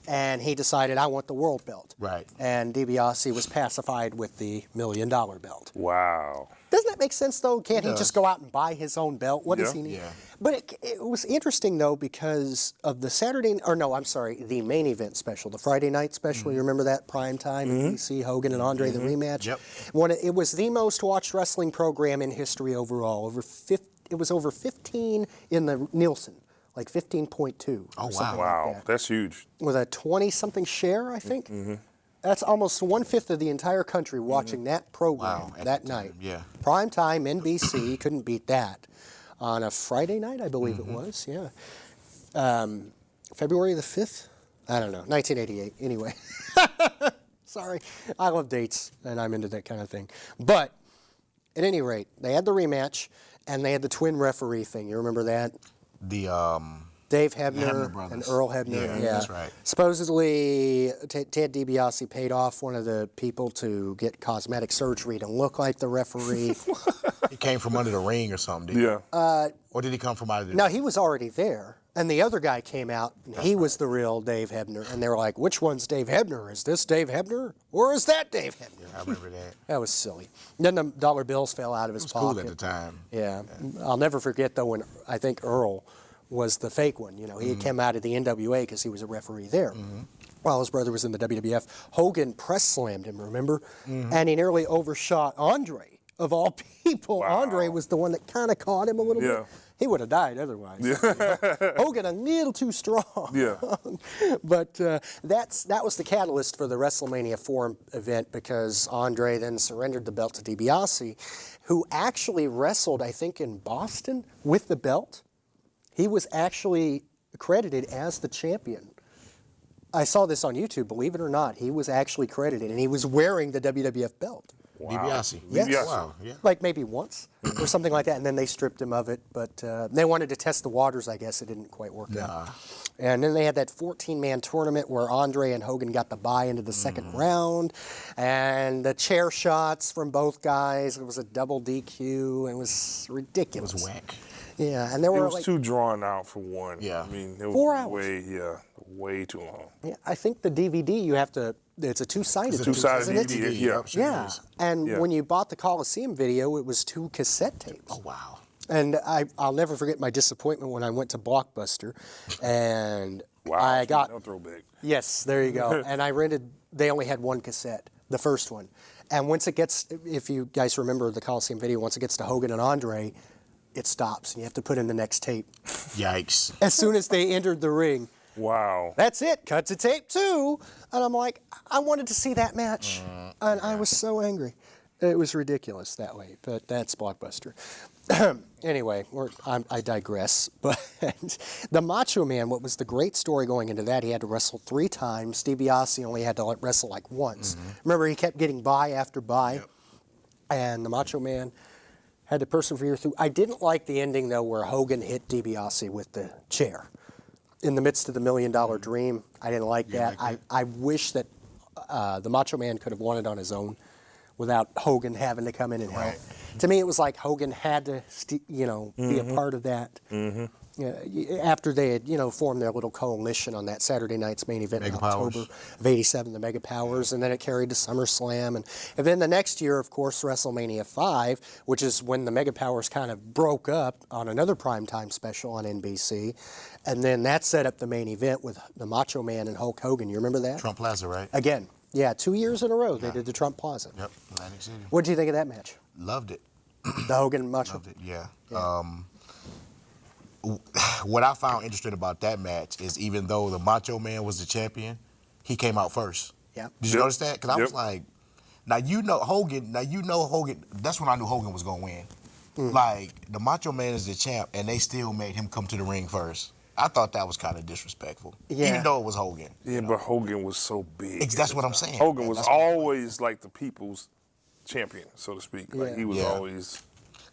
and he decided, I want the world belt. Right. And DiBiase was pacified with the $1 million belt. Wow. Doesn't that make sense, though? Can't he just go out and buy his own belt? What does he need? Yeah. But it was interesting, though, because of the main event special, the Friday night special. You remember that? Prime time, BC, Hogan and Andre, the rematch? Yep. It was the most watched wrestling program in history overall. It was over 15 in the Nielsen, like 15.2. Oh, wow. Wow, that's huge. With a 20-something share, I think. That's almost 1/5 of the entire country watching that program that night. Yeah. Prime time, NBC, couldn't beat that. On a Friday night, I believe it was, yeah. February the 5th? I don't know, 1988, anyway. Sorry, I love dates, and I'm into that kind of thing. But, at any rate, they had the rematch, and they had the twin referee thing. You remember that? Dave Hebner and Earl Hebner. Yeah, that's right. Supposedly, Ted DiBiase paid off one of the people to get cosmetic surgery to look like the referee. He came from under the ring or something, didn't he? Or did he come from out of the... No, he was already there. And the other guy came out, and he was the real Dave Hebner. And they were like, which one's Dave Hebner? Is this Dave Hebner? Or is that Dave Hebner? I remember that. That was silly. Then the dollar bills fell out of his pocket. It was cool at the time. Yeah. I'll never forget, though, when I think Earl was the fake one. He had come out of the NWA because he was a referee there. while his brother was in the WWF. Hogan press slammed him, remember? And he nearly overshot Andre, of all people. Wow. Andre was the one that kind of caught him a little bit. He would have died otherwise. Hogan a little too strong. Yeah. But that was the catalyst for the WrestleMania 4 event, because Andre then surrendered the belt to DiBiase, who actually wrestled, I think, in Boston with the belt. He was actually credited as the champion. I saw this on YouTube, believe it or not. He was actually credited, and he was wearing the WWF belt. Wow. DiBiase. Yes. Wow. Yeah. Like maybe once or something like that, and then they stripped him of it. But they wanted to test the waters, I guess. It didn't quite work out. And then they had that 14-man tournament where Andre and Hogan got the bye into the second round, and the chair shots from both guys. It was a double DQ. It was ridiculous. It was whack. Yeah, and there It were was like, too drawn out for one. Yeah. I mean, it was 4 hours. way too long. yeah, I think the DVD you have to. It's a two-sided. It's a piece, two-sided isn't it? DVD. DVD, Yeah. yep, sure Yeah, is. and Yeah. when you bought the Coliseum video, it was 2 cassette tapes. Oh, wow. And I'll never forget my disappointment when I went to Blockbuster, and Wow. I got no throwback. yes, there you go. And I rented. They only had 1 cassette, the first one, and once it gets, if you guys remember the Coliseum video, once it gets to Hogan and Andre, it stops, and you have to put in the next tape. Yikes. As soon as they entered the ring, Wow. that's it. Cut to tape 2, and I'm like, I wanted to see that match, and I was so angry. It was ridiculous that way, but that's Blockbuster. Anyway, I digress. But the Macho Man, what was the great story going into that, he had to wrestle 3 times. DiBiase only had to wrestle like once. Remember, he kept getting bye after bye, and the Macho Man had to persevere through. I didn't like the ending, though, where Hogan hit DiBiase with the chair in the midst of the $1 Million Dream. I didn't like that. like I wish that the Macho Man could have won it on his own without Hogan having to come in and help. To me, it was like Hogan had to, be a part of that. After they had, formed their little coalition on that Saturday night's main event in Mega Powers. October of '87, the Mega Powers, and then it carried to SummerSlam, and then the next year, of course, WrestleMania 5, which is when the Mega Powers kind of broke up on another primetime special on NBC, and then that set up the main event with the Macho Man and Hulk Hogan. You remember that? Trump Plaza, right? Again, yeah, 2 years in a row they did the Trump Plaza. Yep. Atlantic City. What did you think of that match? Loved it. The Hogan and Macho? Loved it, yeah. What I found interesting about that match is even though the Macho Man was the champion, he came out first. Yeah. Did you notice that? Because I was Yep. like, Hogan, that's when I knew Hogan was going to win. Like, the Macho Man is the champ, and they still made him come to the ring first. I thought that was kind of disrespectful, Yeah. even though it was Hogan. Yeah, but Hogan was so big. That's what I'm saying. Hogan was That's what- always like the people's champion, so to speak. Like Yeah. he was Yeah. always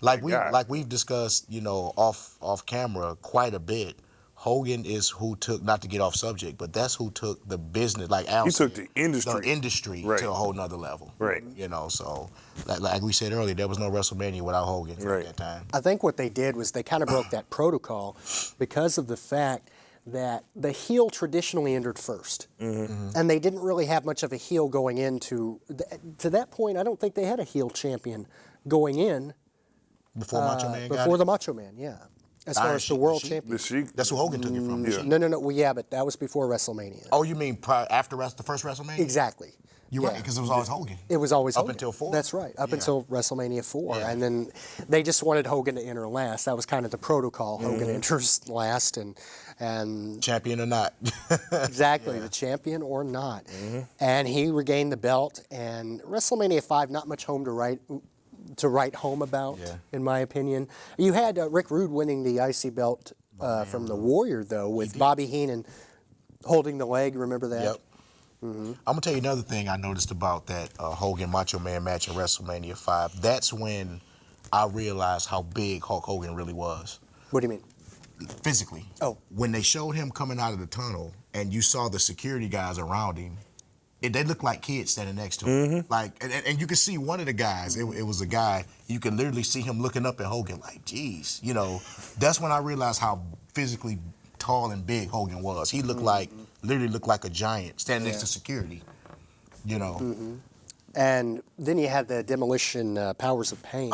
Like guy. we've discussed, off camera quite a bit. Hogan is who took, not to get off subject, but that's who took the business, like Al He said, took the industry. Right. to a whole nother level. Right. So like we said earlier, there was no WrestleMania without Hogan Right. at that time. I think what they did was they kind of broke that protocol because of the fact that the heel traditionally entered first. And they didn't really have much of a heel going into, to that point, I don't think they had a heel champion going in Before Macho Man got before it. the Macho Man, yeah. As far Iron as the Sheik, world the Sheik. champion. The Sheik. That's who Hogan took it from. Yeah. No, well, yeah, but that was before WrestleMania. Oh, you mean after the first WrestleMania? Exactly. You're right, because it was always Hogan. It was always Up Hogan. until 4? That's right, up Yeah. until WrestleMania 4. Yeah. And then they just wanted Hogan to enter last. That was kind of the protocol. Hogan enters last and Champion or not. exactly, the champion or not. And he regained the belt. And WrestleMania 5, not much to write home about, Yeah. in my opinion. You had Rick Rude winning the IC belt from the Warrior, though, with Bobby Heenan holding the leg. Remember that? Yep. I'm gonna tell you another thing I noticed about that Hogan Macho Man match in WrestleMania 5. That's when I realized how big Hulk Hogan really was What do you mean? physically. Oh. When they showed him coming out of the tunnel and you saw the security guys around him, they looked like kids standing next to him. Like, and you could see one of the guys. It was a guy. You could literally see him looking up at Hogan, like, geez, That's when I realized how physically tall and big Hogan was. He looked literally looked like a giant standing next to security. And then you had the Demolition Powers of Pain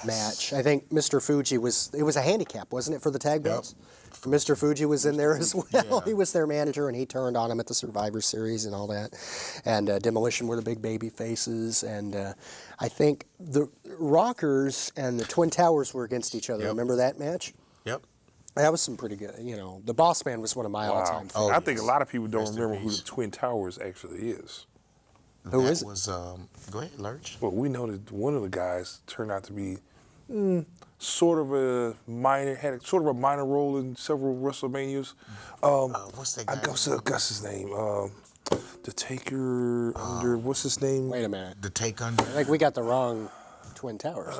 match. I think Mr. Fuji it was a handicap, wasn't it, for the tag belts? Mr. Fuji was in there as well. Yeah. He was their manager, and he turned on him at the Survivor Series and all that. And Demolition were the big baby faces. And I think the Rockers and the Twin Towers were against each other. Remember that match? Yep. That was some pretty good. The Boss Man was one of my all-time favorites. I think a lot of people don't remember who the Twin Towers actually is. Who is it? Go ahead, Lurch. Well, we know that one of the guys turned out to be sort of a minor role in several WrestleManias. What's that guy? What's his name? The Taker under, what's his name? Wait a minute. The Take Under. I think we got the wrong Twin Towers.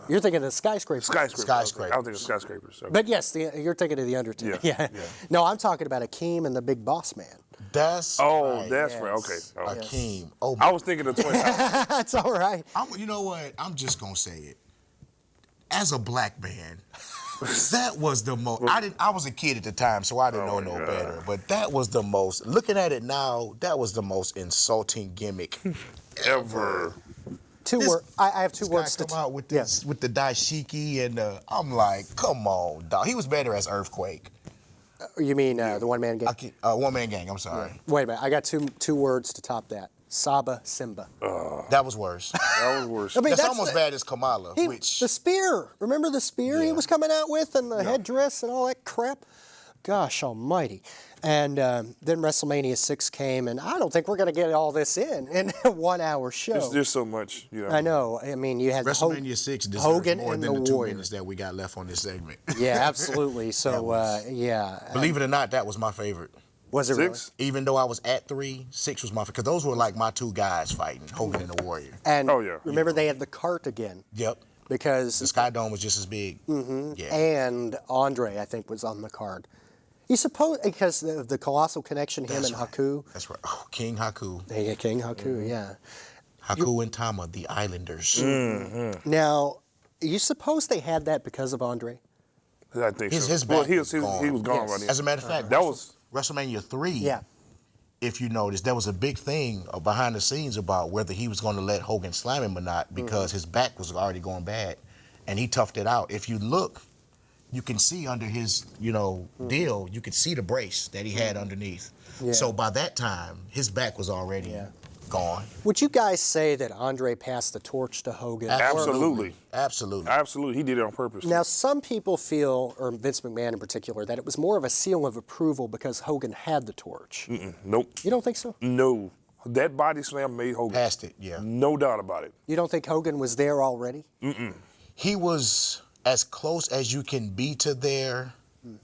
You're thinking of Skyscraper. Skyscraper. I was thinking Skyscrapers. Okay. But yes, you're thinking of the Undertaker. Yeah. No, I'm talking about Akeem and the Big Boss Man. That's right. That's right. Okay. Akeem. Oh, I was thinking of Twin Towers. That's all right. you know what? I'm just gonna say it. As a black man, that was the most. I was a kid at the time, so I didn't know no better. But that was the most. Looking at it now, that was the most insulting gimmick ever. I have two words to come out with this with the dashiki and I'm like, come on, dog. He was better as Earthquake. You mean the one-man gang? One man gang. I'm sorry. Wait a minute. I got two words to top that. Saba Simba. That was worse. That was worse. I mean, that's almost bad as Kamala. The spear. Remember the spear he was coming out with and the headdress and all that crap? Gosh almighty. And then WrestleMania 6 came, and I don't think we're going to get all this in a 1-hour show. There's so much. I know. I mean, you had WrestleMania 6 deserves Hogan more and than the 2 Warrior. minutes that we got left on this segment. Yeah, absolutely. So, Believe it or not, that was my favorite. Was it 6? really? Even though I was at 3, 6 was my favorite. Because those were like my 2 guys fighting, Hogan and the Warrior. And remember, they had the cart again. Yep. Because the Sky Dome was just as big. Mm-hmm. Yeah. And Andre, I think, was on the card. You suppose, because of the colossal connection, him and Haku. That's right. Oh, King Haku. Yeah, King Haku, yeah. Haku and Tama, the Islanders. Mm-hmm. Now, you suppose they had that because of Andre? I think so. His back he was gone by then. As a matter of fact, that was WrestleMania 3. Yeah. If you notice, there was a big thing behind the scenes about whether he was going to let Hogan slam him or not because his back was already going bad, and he toughed it out. If you look, you can see under his, deal, you could see the brace that he had underneath. Yeah. So by that time, his back was already gone. Would you guys say that Andre passed the torch to Hogan? Absolutely. Absolutely. He did it on purpose. Now, some people feel, or Vince McMahon in particular, that it was more of a seal of approval because Hogan had the torch. Nope. You don't think so? No. That body slam made Hogan. Passed it, yeah. No doubt about it. You don't think Hogan was there already? He was as close as you can be to there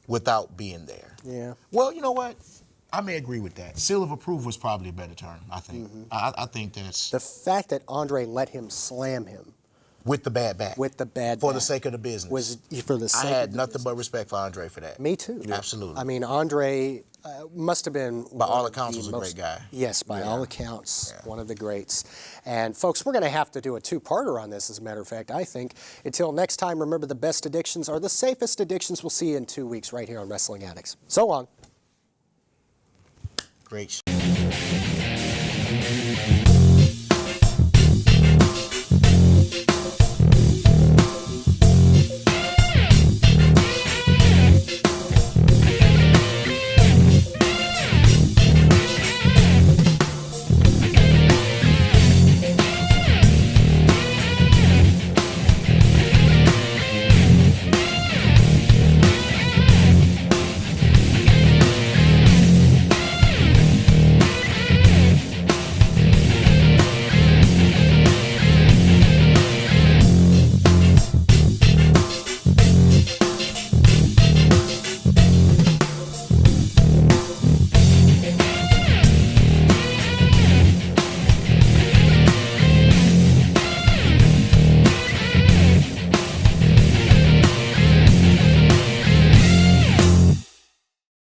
without being there. Yeah. Well, you know what? I may agree with that. Seal of approval is probably a better term, I think. I think that's... The fact that Andre let him slam him. With the bad back. For the sake of the business. Was for the sake I had nothing but respect for Andre for that. Me too. Yeah. Absolutely. I mean, Andre must have been... By all accounts, was a great guy. Yes, by all accounts, one of the greats. And folks, we're going to have to do a 2-parter on this, as a matter of fact, I think. Until next time, remember the best addictions are the safest addictions. We'll see you in 2 weeks right here on Wrestling Addicts. So long. Great.